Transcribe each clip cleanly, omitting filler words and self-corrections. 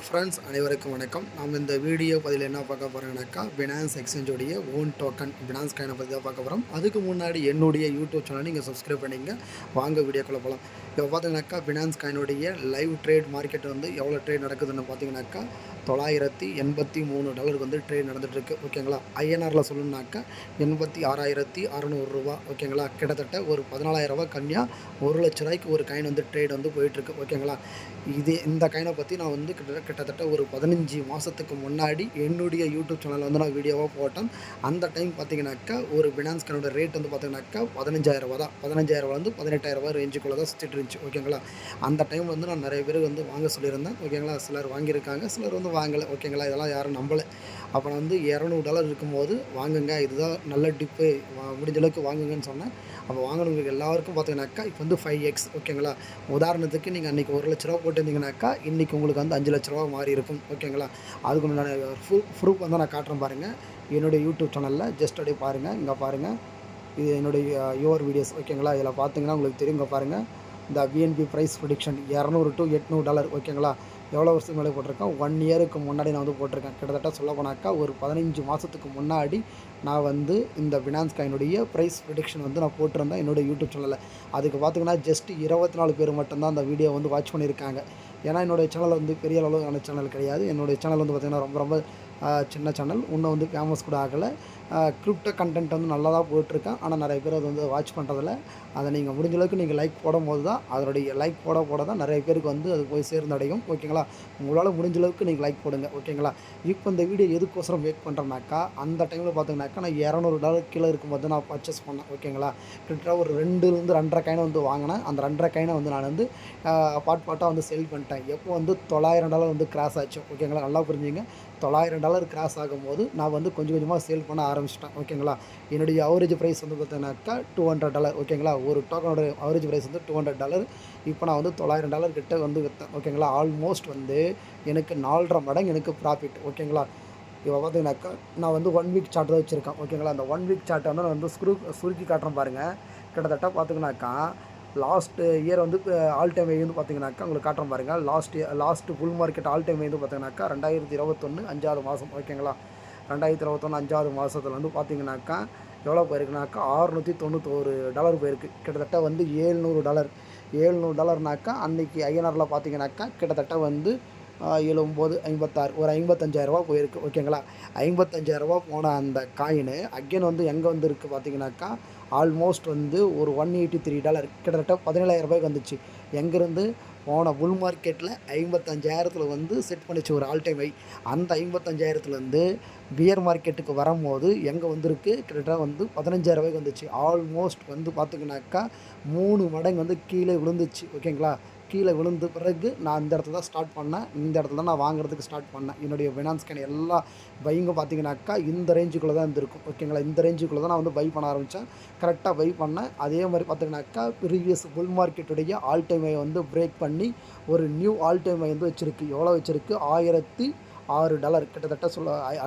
Friends அனைவருக்கும் வணக்கம். நாம் இந்த வீடியோ பதிவில் என்ன பார்க்க போகிறோம்னாக்கா, பினான்ஸ் எக்ஸ்சேஞ்சோடைய ஓன் டோக்கன் பினான்ஸ் காயினை பற்றி தான் பார்க்க போகிறோம். அதுக்கு முன்னாடி என்னுடைய யூடியூப் சேனல் நீங்கள் சப்ஸ்கிரைப் பண்ணிங்க. வாங்க வீடியோக்குள்ளே போகலாம். இப்போ பார்த்தீங்கன்னாக்கா, பினான்ஸ் காயினுடைய லைவ் ட்ரேட் மார்க்கெட் வந்து எவ்வளோ ட்ரேட் நடக்குதுன்னு பார்த்தீங்கன்னாக்கா, $983 வந்து ட்ரேட் நடந்துகிட்ருக்கு. ஓகேங்களா, ஐஎன்ஆரில் சொல்லணுன்னாக்கா $86,600. ஓகேங்களா, கிட்டத்தட்ட ஒரு $14,000 கம்மியாக $1,00,000 ஒரு காயின் வந்து ட்ரேட் வந்து போயிட்டுருக்கு. ஓகேங்களா, இந்த காயினை பற்றி நான் வந்து கிட்டத்தட்ட ஒரு 15 மாதத்துக்கு முன்னாடி என்னுடைய யூடியூப் சேனலில் வந்து நான் வீடியோவாக போட்டேன். அந்த டைம் பார்த்தீங்கன்னாக்கா ஒரு பினான்ஸ் காயினோட ரேட் வந்து பார்த்தீங்கன்னாக்கா $15,000 தான். $15,000 $18,000 ரேஞ்சுக்குள்ளே தான் சுற்றிட்டு இருந்துச்சு. ஓகேங்களா, அந்த டைம் வந்து நான் நிறைய பேர் வந்து வாங்க சொல்லியிருந்தேன். ஓகேங்களா, சிலர் வாங்கியிருக்காங்க, சிலர் வந்து வாங்கலை. ஓகேங்களா, இதெல்லாம் யாரும் நம்பலை. அப்போ நான் வந்து $200 இருக்கும்போது வாங்குங்க, இதுதான் நல்ல டிப்பு, முடிஞ்ச அளவுக்கு வாங்குங்கன்னு சொன்னேன். அப்போ வாங்கினவங்களுக்கு எல்லாருக்கும் பார்த்தீங்கன்னாக்கா இப்போ வந்து 5x. ஓகேங்களா, உதாரணத்துக்கு நீங்கள் அன்றைக்கி $1,00,000 போட்டிருந்தீங்கன்னாக்கா இன்றைக்கி உங்களுக்கு வந்து $5,00,000 மாறி இருக்கும். ஓகேங்களா, அதுக்கு நான் ப்ரூஃப் வந்து நான் காட்டுறேன் பாருங்கள். என்னுடைய யூடியூப் சேனலில் ஜஸ்ட் அப்படியே பாருங்கள். இங்கே பாருங்கள், இது என்னுடைய யுவர் வீடியோஸ். ஓகேங்களா, இதில் பார்த்தீங்கன்னா உங்களுக்கு தெரியும். இங்கே பாருங்கள், இந்த பிஎன்பி ப்ரைஸ் ப்ரெடிக்ஷன் $200 to $800. ஓகேங்களா, எவ்வளோ வருஷத்துக்கு மேலே போட்டிருக்கேன்? 1 இயருக்கு முன்னாடி நான் வந்து போட்டிருக்கேன். கிட்டத்தட்ட சொல்ல போனாக்கா ஒரு 15 மாதத்துக்கு முன்னாடி நான் வந்து இந்த பினான்ஸ் காயினுடைய ப்ரைஸ் ப்ரெடிக்ஷன் வந்து நான் போட்டிருந்தேன் என்னோடய யூடியூப் சேனலில். அதுக்கு பார்த்திங்கன்னா ஜஸ்ட் 24 பேர் மட்டும்தான் அந்த வீடியோ வந்து வாட்ச் பண்ணியிருக்காங்க. ஏன்னா என்னுடைய சேனல் வந்து பெரிய அளவுக்கான சேனல் கிடையாது. என்னுடைய சேனல் வந்து பார்த்திங்கன்னா ரொம்ப ரொம்ப சின்ன சேனல், இன்னும் வந்து ஃபேமஸ் கூட ஆகலை. கிரிப்டோ கண்டென்ட் வந்து நல்லா தான் போயிட்டுருக்கேன். ஆனால் நிறைய பேர் அது வந்து வாட்ச் பண்ணுறதில்ல. அதை நீங்கள் முடிஞ்ச அளவுக்கு நீங்கள் லைக் போடும்போது தான், அதனுடைய லைக் போட தான் நிறைய பேருக்கு வந்து அது போய் சேர்ந்தடையும். ஓகேங்களா, உங்களால் முடிஞ்ச அளவுக்கு நீங்கள் லைக் போடுங்க. ஓகேங்களா, இப்போ இந்த வீடியோ எதுக்கோசரம் மேக் பண்ணுறேன்னாக்கா, அந்த டைமில் பார்த்தீங்கன்னாக்கா நான் $200 கீழே இருக்கும்போது நான் பர்ச்சேஸ் பண்ணேன். ஓகேங்களா, கிட்டத்தட்ட ஒரு 2 2.5 காயினை வந்து வாங்கினேன். அந்த 2.5 காயினை வந்து நான் வந்து பார்ட்டாக வந்து சேல் பண்ணிட்டேன். எப்போ வந்து $900 வந்து கிராஸ் ஆச்சு. ஓகேங்களா, நல்லா புரிஞ்சுங்க. $900 கிராஸ் ஆகும்போது நான் வந்து கொஞ்சம் கொஞ்சமாக சேல் பண்ண ஆரம்பிச்சிட்டேன். ஓகேங்களா, என்னுடைய அவரேஜ் ப்ரைஸ் வந்து பார்த்தீங்கன்னாக்கா $200. ஓகேங்களா, ஒரு டோக்கனோட அவரேஜ் ப்ரைஸ் வந்து $200. இப்போ நான் வந்து $900 கிட்ட வந்து விற்றேன். ஓகேங்களா, ஆல்மோஸ்ட் வந்து எனக்கு 4.5 மடங்கு எனக்கு ப்ராஃபிட். ஓகேங்களா, இப்போ பார்த்தீங்கன்னாக்கா நான் வந்து 1 வீக் சார்ட் தான் வச்சுருக்கேன். ஓகேங்களா, அந்த 1 வீக் சார்ட்டை வந்து நான் வந்து சுருக்கி காட்டுறேன் பாருங்கள். கிட்டத்தட்ட பார்த்தீங்கன்னாக்கா லாஸ்ட் இயர் வந்து ஆல் டைம் ஹை வந்து பார்த்தீங்கன்னாக்கா உங்களுக்கு காட்டுறேன் பாருங்கள். Last bull market all time high வந்து பார்த்தீங்கன்னாக்கா 2021 5வது மாதம். ஓகேங்களா, 2021 5வது மாதத்தில் வந்து பார்த்தீங்கன்னாக்கா எவ்வளோ போயிருக்குனாக்கா $691 போயிருக்கு. கிட்டத்தட்ட வந்து $700 அன்றைக்கி ஐஎன்ஆரில் பார்த்தீங்கன்னாக்கா கிட்டத்தட்ட வந்து 79 56 ஒரு $55,000 போயிருக்கு. ஓகேங்களா, $55,000 போன அந்த காயினு அகெயின் வந்து எங்கே வந்து இருக்குது பார்த்தீங்கன்னாக்கா ஆல்மோஸ்ட் வந்து ஒரு $183 கிட்டத்தட்ட $17,000 வந்துச்சு. எங்கேருந்து போன புல் மார்க்கெட்டில் 55,000 வந்து செட் பண்ணிச்சு ஒரு ஆல் டைம் ஹை. அந்த 55,000 பியர் மார்க்கெட்டுக்கு வரும்போது எங்கே வந்திருக்கு, கிட்டத்தட்ட வந்து $15,000 வந்துச்சு. ஆல்மோஸ்ட் வந்து பார்த்திங்கனாக்கா 3 மடங்கு வந்து கீழே விழுந்துச்சு. ஓகேங்களா, கீழே விழுந்த பிறகு நான் இந்த இடத்துல தான் ஸ்டார்ட் பண்ணேன். இந்த இடத்துல தான் நான் வாங்குறதுக்கு ஸ்டார்ட் பண்ணேன். என்னுடைய பினான்ஸ் காயின் எல்லா பையும் பார்த்தீங்கன்னாக்கா இந்த ரேஞ்சுக்குள்ளே தான் இருந்திருக்கும். ஓகேங்களா, இந்த ரேஞ்சுக்குள்ளே தான் நான் வந்து பை பண்ண ஆரம்பித்தேன். கரெக்டாக பை பண்ணேன். அதே மாதிரி பார்த்தீங்கன்னாக்கா ப்ரீவியஸ் புல் மார்க்கெட்டுடைய ஆல் டைம் ஹை வந்து பிரேக் பண்ணி ஒரு நியூ ஆல் டைம் ஹை வந்து வச்சுருக்கு. எவ்வளோ வச்சுருக்கு? $1,006. கிட்டத்தட்ட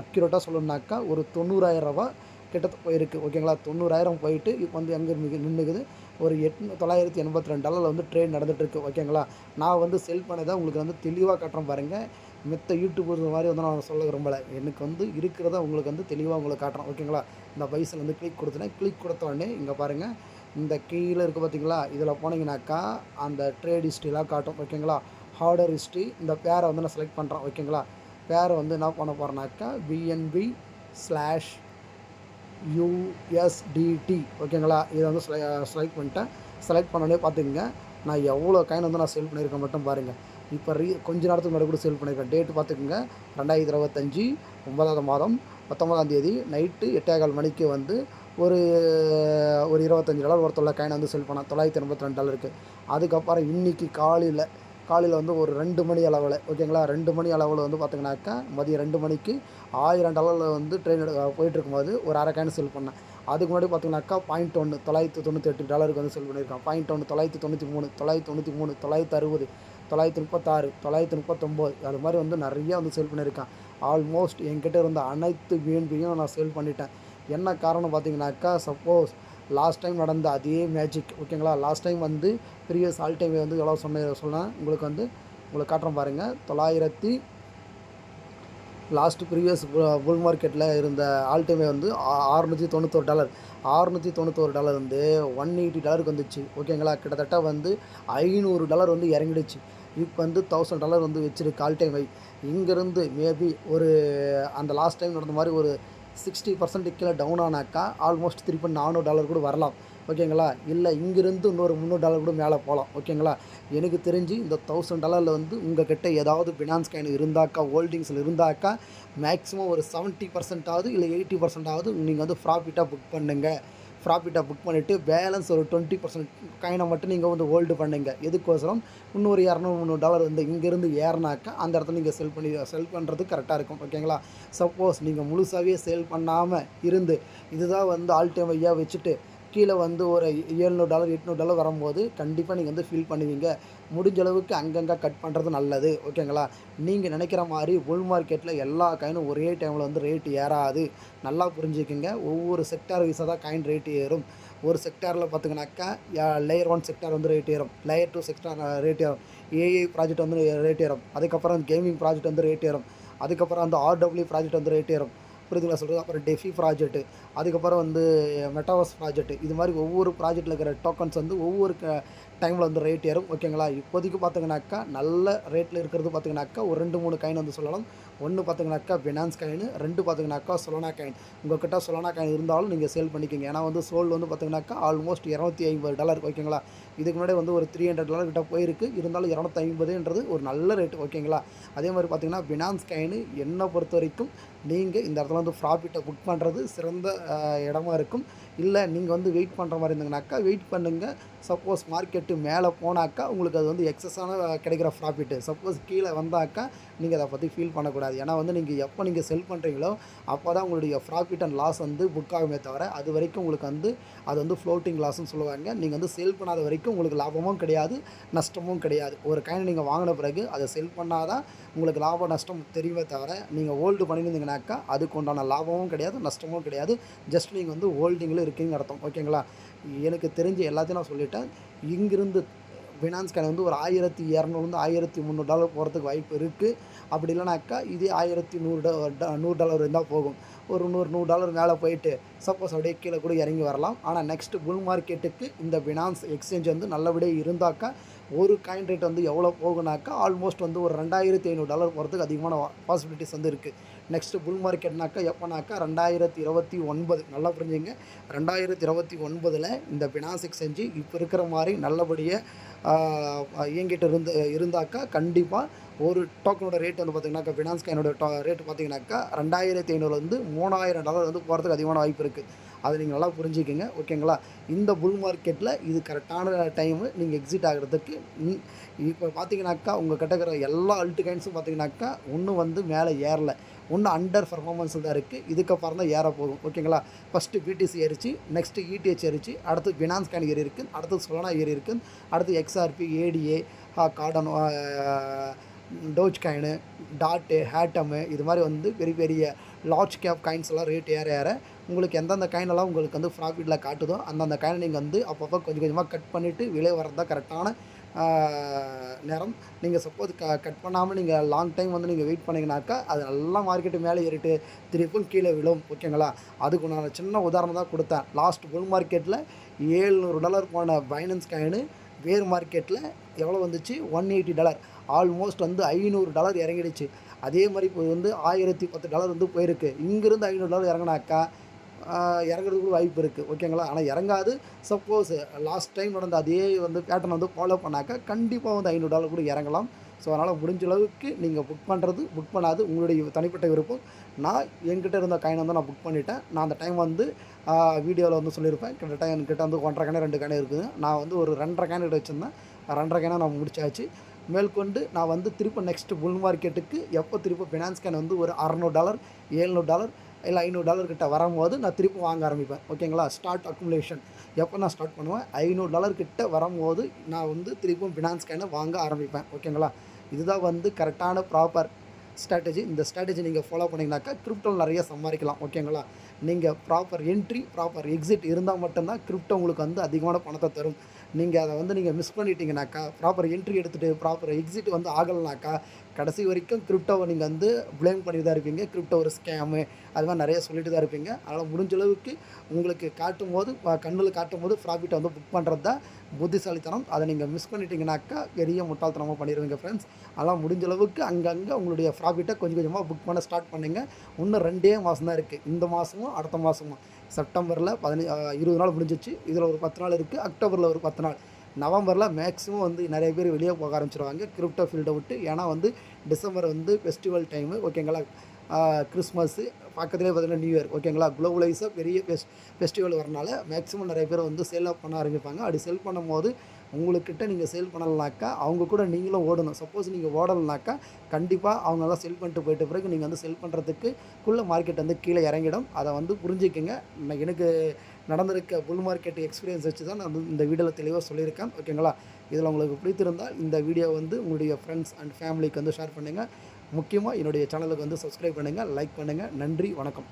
அக்யூரேட்டாக சொல்லணுன்னாக்கா ஒரு $90,000 கிட்ட போயிருக்கு. ஓகேங்களா, 90,000 போயிட்டு இப்போ வந்து எங்கே நின்றுக்குது? ஒரு $982 வந்து ட்ரேட் நடந்துகிட்ருக்கு. ஓகேங்களா, நான் வந்து செல் பண்ணதை உங்களுக்கு வந்து தெளிவாக காட்டுறேன் பாருங்கள். மித்த யூடியூபர் மாதிரி வந்து நான் சொல்ல விரும்பலை. எனக்கு வந்து இருக்கிறத உங்களுக்கு வந்து தெளிவாக உங்களுக்கு காட்டுறேன். ஓகேங்களா, இந்த பைஸில் வந்து கிளிக் கொடுத்தேன். கிளிக் கொடுத்த உடனே இங்கே பாருங்கள், இந்த கீழே இருக்குது பார்த்தீங்களா, இதில் போனீங்கன்னாக்கா அந்த ட்ரேட் ஹிஸ்ட்ரிலாம் காட்டும். ஓகேங்களா, ஆர்டர் ஹிஸ்ட்ரி, இந்த பேரை வந்து நான் செலக்ட் பண்ணுறேன். ஓகேங்களா, பேரை வந்து என்ன பண்ண போகிறேன்னாக்கா BNB/USDT. ஓகேங்களா, இதை வந்து செலக்ட் பண்ணிட்டேன். செலக்ட் பண்ணோடனே பார்த்துக்குங்க, நான் எவ்வளோ காயின் வந்து நான் சேல் பண்ணியிருக்கேன் மட்டும் பாருங்கள். இப்போ கொஞ்ச நேரத்துக்கு முன்னாடி கூட சேல் பண்ணியிருக்கேன். டேட்டு பார்த்துக்குங்க, 2025 9வது மாதம் 19ஆம் தேதி நைட்டு 8:15 மணிக்கு வந்து ஒரு $25 ஒருத்தொள்ள காயின் வந்து செல் பண்ணேன். $982. அதுக்கப்புறம் இன்றைக்கி காலையில் வந்து ஒரு 2 மணி அளவில். ஓகேங்களா, 2 மணி அளவில் வந்து பார்த்திங்கனாக்கா மதியம் 2 மணிக்கு $1000 வந்து ட்ரெயின் போயிட்டுருக்கும்போது ஒரு அரை காயின் செல் பண்ணேன். அதுக்கு முன்னாடி பார்த்திங்கனாக்கா $0.1 $998 வந்து செல் பண்ணியிருக்கான். $0.1 993 993 960 936 939 அது மாதிரி வந்து நிறையா வந்து சேல் பண்ணியிருக்கான். ஆல்மோஸ்ட் என்கிட்ட இருந்த அனைத்து பிஎன்பியும் நான் சேல் பண்ணிட்டேன். என்ன காரணம் பார்த்தீங்கன்னாக்கா, சப்போஸ் லாஸ்ட் டைம் நடந்த அதே மேஜிக். ஓகேங்களா, லாஸ்ட் டைம் வந்து ப்ரீவியஸ் ஆல் டைம் வந்து எவ்வளோ சொன்னேன் உங்களுக்கு காட்டுறேன் பாருங்கள். லாஸ்ட் ப்ரீவியஸ் புல் மார்க்கெட்டில் இருந்த ஆல் டைமே வந்து $691. $691 வந்து $180 வந்துச்சு. ஓகேங்களா? கிட்டத்தட்ட வந்து $500 வந்து இறங்கிடுச்சு. இப்போ வந்து $1000 வந்து வச்சிருக்கு ஆல் டைம் ஹை. இங்கேருந்து மேபி ஒரு அந்த லாஸ்ட் டைம் நடந்த மாதிரி ஒரு 60% கீழே டவுன் ஆனாக்கா ஆல்மோஸ்ட் திருப்பி $400 கூட வரலாம். ஓகேங்களா? இல்லை இங்கிருந்து இன்னொரு $300 கூட மேலே போகலாம். ஓகேங்களா? எனக்கு தெரிஞ்சு இந்த $1000 வந்து உங்கள் கிட்ட ஏதாவது பினான்ஸ் காயின் இருந்தாக்கா, ஹோல்டிங்ஸில் இருந்தாக்கா, மேக்ஸிமம் ஒரு 70% இல்லை 80% நீங்கள் வந்து ப்ராஃபிட்டாக புக் பண்ணுங்க. ப்ராஃபிட்டாக புக் பண்ணிவிட்டு பேலன்ஸ் ஒரு 20% காயினை மட்டும் நீங்கள் வந்து ஹோல்டு பண்ணுங்க. எதுக்கோசரம் இன்னொரு $200, $300 வந்து இங்கேருந்து ஏறினாக்கா அந்த இடத்துல நீங்கள் செல் பண்ணுறது கரெக்டாக இருக்கும். ஓகேங்களா? சப்போஸ் நீங்கள் முழுசாகவே சேல் பண்ணாமல் இருந்து இதுதான் வந்து ஆல் டைம் ஹையா வச்சுட்டு கீழே வந்து ஒரு $700, $800 வரும்போது கண்டிப்பாக நீங்கள் வந்து ஃபீல் பண்ணுவீங்க. முடிஞ்ச அளவுக்கு அங்கங்கே கட் பண்ணுறது நல்லது. ஓகேங்களா? நீங்கள் நினைக்கிற மாதிரி புல் மார்க்கெட்டில் எல்லா காயினும் ஒரே டைமில் வந்து ரேட் ஏறாது. நல்லா புரிஞ்சுக்கங்க. ஒவ்வொரு செக்டார் வைஸாக தான் காயின் ரேட் ஏறும். ஒரு செக்டாரில் பார்த்திங்கனாக்கா லேயர் 1 செக்டார் வந்து ரேட் ஏறும், லேயர் 2 செக்டார் ரேட் ஏறும், ஏஐ ப்ராஜெக்ட் வந்து ரேட் ஏறும், அதுக்கப்புறம் கேமிங் ப்ராஜெக்ட் வந்து ரேட் ஏறும், அதுக்கப்புறம் அந்த ஆர்டபிள்யூ ப்ராஜெக்ட் வந்து ரேட் ஏறும். புரியுதுங்களா சொல்கிறது? அப்புறம் டெஃபி ப்ராஜெக்ட்டு, அதுக்கப்புறம் வந்து மெட்டாவர்ஸ் ப்ராஜெக்ட், இது மாதிரி ஒவ்வொரு ப்ராஜெக்ட்டில் இருக்கிற டோக்கன்ஸ் வந்து ஒவ்வொரு டைமில் வந்து ரேட் ஏறும். ஓகேங்களா? இப்போதைக்கு பார்த்தீங்கன்னாக்கா நல்ல ரேட்டில் இருக்கிறது பார்த்தீங்கன்னாக்கா ஒரு 2, 3 காயின் வந்து சொல்லலாம். ஒன்று பார்த்தீங்கன்னாக்கா பினான்ஸ் காயின், 2 பார்த்தீங்கன்னாக்கா சொலானா காயின். உங்கள்கிட்ட சொலானா காயின் இருந்தாலும் நீங்கள் சேல் பண்ணிக்கோங்க. ஏன்னா வந்து சோல்டு வந்து பார்த்தீங்கன்னாக்கா ஆல்மோஸ்ட் $250. ஓகேங்களா? இதுக்கு முன்னாடி வந்து ஒரு $300 கிட்ட போயிருக்கு. இருந்தாலும் 250ன்றது ஒரு நல்ல ரேட்டு. ஓகேங்களா? அதே மாதிரி பார்த்தீங்கன்னா பினான்ஸ் காயின் என்னை பொறுத்த வரைக்கும் நீங்கள் இந்த இடத்துல வந்து ப்ராஃபிட்டை புக் பண்ணுறது சிறந்த இடமா இருக்கும். இல்லை நீங்கள் வந்து வெயிட் பண்ணுற மாதிரி இருந்தீங்கன்னாக்கா வெயிட் பண்ணுங்கள். சப்போஸ் மார்க்கெட்டு மேலே போனாக்கா உங்களுக்கு அது வந்து எக்ஸஸான கிடைக்கிற ப்ராஃபிட்டு. சப்போஸ் கீழே வந்தாக்கா நீங்கள் அதை பற்றி ஃபீல் பண்ணக்கூடாது. ஏன்னா வந்து நீங்கள் எப்போ நீங்கள் செல் பண்ணுறீங்களோ அப்போ தான் உங்களுடைய ப்ராஃபிட் அண்ட் லாஸ் வந்து புக் ஆகுமே தவிர அது வரைக்கும் உங்களுக்கு வந்து அது வந்து ஃப்ளோட்டிங் லாஸ்ன்னு சொல்லுவாங்க. நீங்கள் வந்து செல் பண்ணாத வரைக்கும் உங்களுக்கு லாபமும் கிடையாது, நஷ்டமும் கிடையாது. ஒரு காயினை நீங்கள் வாங்கின பிறகு அதை செல் பண்ணாதான் உங்களுக்கு லாபம் நஷ்டம் தெரியுமே தவிர நீங்கள் ஹோல்டு பண்ணியிருந்தீங்கன்னாக்கா அதுக்கு உண்டான லாபமும் கிடையாது, நஷ்டமும் கிடையாது. ஜஸ்ட் நீங்கள் வந்து ஹோல்டிங்கில் இருக்கீங்கன்னு அர்த்தம். ஓகேங்களா? எனக்கு தெரிஞ்ச எல்லாத்தையும் நான் சொல்லிட்டேன். இங்கிருந்து பினான்ஸ் காயின் வந்து ஒரு $1200 $1300 போகிறதுக்கு வாய்ப்பு இருக்குது. அப்படி இல்லைனாக்கா இதே $1100 இருந்தால் போகும். ஒரு $100 மேலே போயிட்டு சப்போஸ் அப்படியே கீழே கூட இறங்கி வரலாம். ஆனால் நெக்ஸ்ட்டு புல் மார்க்கெட்டுக்கு இந்த பினான்ஸ் எக்ஸ்சேஞ்ச் வந்து நல்லபடியாக இருந்தாக்கா ஒரு காயின் ரேட் வந்து எவ்வளோ போகுனாக்கா ஆல்மோஸ்ட் வந்து ஒரு $2500 போகிறதுக்கு அதிகமான பாசிபிலிட்டிஸ் வந்து இருக்குது. நெக்ஸ்ட்டு புல் மார்க்கெட்னாக்கா எப்போனாக்கா 2029 நல்லா புரிஞ்சுங்க. 2029ல் இந்த பினான்ஸ் எக்ஸ்சேஞ்சு இப்போ இருக்கிற மாதிரி நல்லபடியாக இயங்கிட்டு இருந்தாக்கா கண்டிப்பாக ஒரு டோக்கனோட ரேட் வந்து பார்த்திங்கனாக்கா பினான்ஸ் காயினோட ரேட்டு பார்த்திங்கனாக்கா $2500 $3000 வந்து போகிறதுக்கு அதிகமான வாய்ப்பு இருக்குது. அதை நீங்கள் நல்லா புரிஞ்சுக்கங்க. ஓகேங்களா? இந்த புல் மார்க்கெட்டில் இது கரெக்டான டைமு நீங்கள் எக்ஸிட் ஆகிறதுக்கு. இப்போ பார்த்தீங்கன்னாக்கா உங்கள் கிட்ட இருக்கிற எல்லா அல்ட் காயின்ஸும் பார்த்தீங்கன்னாக்கா ஒன்றும் வந்து மேலே ஏறலை, ஒன்றும் அண்டர் பர்ஃபார்மன்ஸில் தான் இருக்குது. இதுக்கப்புறம் தான் ஏற போகும். ஓகேங்களா? ஃபஸ்ட்டு பிடிசி ஏறிச்சு, நெக்ஸ்ட்டு இடிஹெச் ஏறிச்சு, அடுத்து பினான்ஸ் காயின் ஏறி இருக்குது, அடுத்து சொலானா ஏறி இருக்குது, அடுத்து XRP, ATA, கார்டனோ, Doge coin, tattoo, ஹேட்டமு, இது மாதிரி வந்து பெரிய பெரிய லார்ஜ் கேப் காயின்ஸ் எல்லாம் ரேட் ஏற ஏற உங்களுக்கு எந்தெந்த காயினெல்லாம் உங்களுக்கு வந்து ப்ராஃபிட்டில் காட்டுதோ அந்தந்த காயினை நீங்கள் வந்து அப்பப்போ கொஞ்சம் கொஞ்சமாக கட் பண்ணிவிட்டு வெளியே வர்றது தான் கரெக்டான நேரம். நீங்கள் சப்போஸ் கட் பண்ணாமல் நீங்கள் லாங் டைம் வந்து நீங்கள் வெயிட் பண்ணிங்கனாக்கா அது நல்லா மார்க்கெட்டு மேலே ஏறிட்டு திருப்பும் கீழே விழும். ஓகேங்களா? அதுக்கு நான் சின்ன உதாரணம் தான் கொடுத்தேன். லாஸ்ட் புல் மார்க்கெட்டில் $700 போன பைனான்ஸ் காயின் வேறு மார்க்கெட்டில் எவ்வளோ வந்துச்சு? $180. ஆல்மோஸ்ட் வந்து $500 இறங்கிடுச்சு. அதே மாதிரி இப்போ வந்து $1010 வந்து போயிருக்கு. இங்கேருந்து $500 இறங்கினாக்கா இறங்குறதுக்கு வாய்ப்பு இருக்குது. ஓகேங்களா? ஆனால் இறங்காது. சப்போஸ் லாஸ்ட் டைம் நடந்த அதே வந்து பேட்டர்ன் வந்து ஃபாலோ பண்ணாக்கா கண்டிப்பாக வந்து $500 கூட இறங்கலாம். ஸோ அதனால் முடிஞ்ச அளவுக்கு நீங்கள் புக் பண்ணாது உங்களுடைய தனிப்பட்ட விருப்பம். நான் என்கிட்ட இருந்த காயின் வந்து நான் புக் பண்ணிட்டேன். நான் அந்த டைம் வந்து வீடியோவில் வந்து சொல்லியிருப்பேன். கிட்டத்தட்ட என்கிட்ட வந்து 1.5 காயின் 2 காயின் இருக்குது. நான் வந்து ஒரு 2.5 காயின் கிட்ட வச்சுருந்தேன். 2.5 காயினை நான் முடிச்சாச்சு. மேற்கொண்டு நான் வந்து திரும்ப நெக்ஸ்ட் புல் மார்க்கெட்டுக்கு எப்போ திரும்ப ஃபினான்ஸ் காயின் வந்து ஒரு $600 $700 இல்லை $500 கிட்ட வரும்போது நான் திரும்ப வாங்க ஆரம்பிப்பேன். ஓகேங்களா? ஸ்டார்ட் அக்குமுலேஷன் எப்போ நான் ஸ்டார்ட் பண்ணுவேன்? $500 கிட்ட வரும்போது நான் வந்து திரும்பவும் ஃபினான்ஸ் காயினை வாங்க ஆரம்பிப்பேன். ஓகேங்களா? இதுதான் வந்து கரெக்டான ப்ராப்பர் ஸ்ட்ராட்டஜி. இந்த ஸ்ட்ராட்டஜி நீங்கள் ஃபாலோ பண்ணிங்கனாக்கா கிரிப்டோவில் நிறைய சம்பாதிக்கலாம். ஓகேங்களா? நீங்கள் ப்ராப்பர் என்ட்ரி ப்ராப்பர் எக்ஸிட் இருந்தால் மட்டும்தான் கிரிப்டோ உங்களுக்கு வந்து அதிகமான பணத்தை தரும். நீங்கள் அதை வந்து நீங்கள் மிஸ் பண்ணிட்டீங்கனாக்கா, ப்ராப்பர் என்ட்ரி எடுத்துகிட்டு ப்ராப்பர் எக்ஸிட் வந்து ஆகலைனாக்கா, கடைசி வரைக்கும் கிரிப்டோவை நீங்கள் வந்து ப்ளேம் பண்ணி தான் இருப்பீங்க. கிரிப்டோ ஒரு ஸ்கேமு அது மாதிரி நிறைய சொல்லிட்டு தான் இருப்பீங்க. அதனால் முடிஞ்ச அளவுக்கு உங்களுக்கு காட்டும்போது கண்ணில் காட்டும்போது ப்ராஃபிட்டை வந்து புக் பண்ணுறது தான் புத்திசாலித்தனம். அதை நீங்கள் மிஸ் பண்ணிட்டீங்கனாக்கா பெரிய முட்டாள்தனமாக பண்ணிடுவீங்க ஃப்ரெண்ட்ஸ். அதெல்லாம் முடிஞ்ச அளவுக்கு அங்கங்கே உங்களுடைய ப்ராஃபிட்டை கொஞ்சம் கொஞ்சமாக புக் பண்ண ஸ்டார்ட் பண்ணுங்க. இன்னும் 2 மாதம் தான் இருக்குது. இந்த மாதமும் அடுத்த மாதமும். செப்டம்பரில் 20 நாள் முடிஞ்சிச்சு. இதில் ஒரு 10 நாள் இருக்குது. அக்டோபரில் ஒரு 10 நாள். நவம்பரில் மேக்ஸிமம் வந்து நிறைய பேர் வெளியே போக ஆரம்பிச்சிருவாங்க கிரிப்டோ ஃபீல்டை விட்டு. ஏன்னா வந்து டிசம்பர் வந்து ஃபெஸ்டிவல் டைமு ஓகேங்களா. கிறிஸ்மஸ்ஸு பக்கத்துலேயே பார்த்தீங்கன்னா நியூ இயர் ஓகேங்களா. குளோபலைஸாக பெரிய ஃபெஸ்டிவல் வரனால மேக்ஸிமம் நிறைய பேர் வந்து சேல் பண்ண ஆரம்பிப்பாங்க. அப்படி செல் பண்ணும்போது உங்களுக்கிட்ட நீங்கள் சேல் பண்ணலைனாக்கா அவங்க கூட நீங்களும் ஓடணும். சப்போஸ் நீங்கள் ஓடலைனாக்கா கண்டிப்பாக அவங்கெல்லாம் செல் பண்ணிட்டு போயிட்ட பிறகு நீங்கள் வந்து செல் பண்ணுறதுக்குள்ளே மார்க்கெட் வந்து கீழே இறங்கிடும். அதை வந்து புரிஞ்சுக்கங்க. எனக்கு நடந்திருக்க புல் மார்க்கெட் எக்ஸ்பீரியன்ஸ் வச்சு தான் நான் இந்த வீடியோவில் தெளிவாக சொல்லியிருக்கேன் ஓகேங்களா. இதில் உங்களுக்கு பிடித்திருந்தால் இந்த வீடியோ வந்து உங்களுடைய ஃப்ரெண்ட்ஸ் அண்ட் ஃபேமிலிக்கு வந்து ஷேர் பண்ணுங்கள். முக்கியமாக என்னுடைய சேனலுக்கு வந்து சப்ஸ்கிரைப் பண்ணுங்கள், லைக் பண்ணுங்கள். நன்றி, வணக்கம்.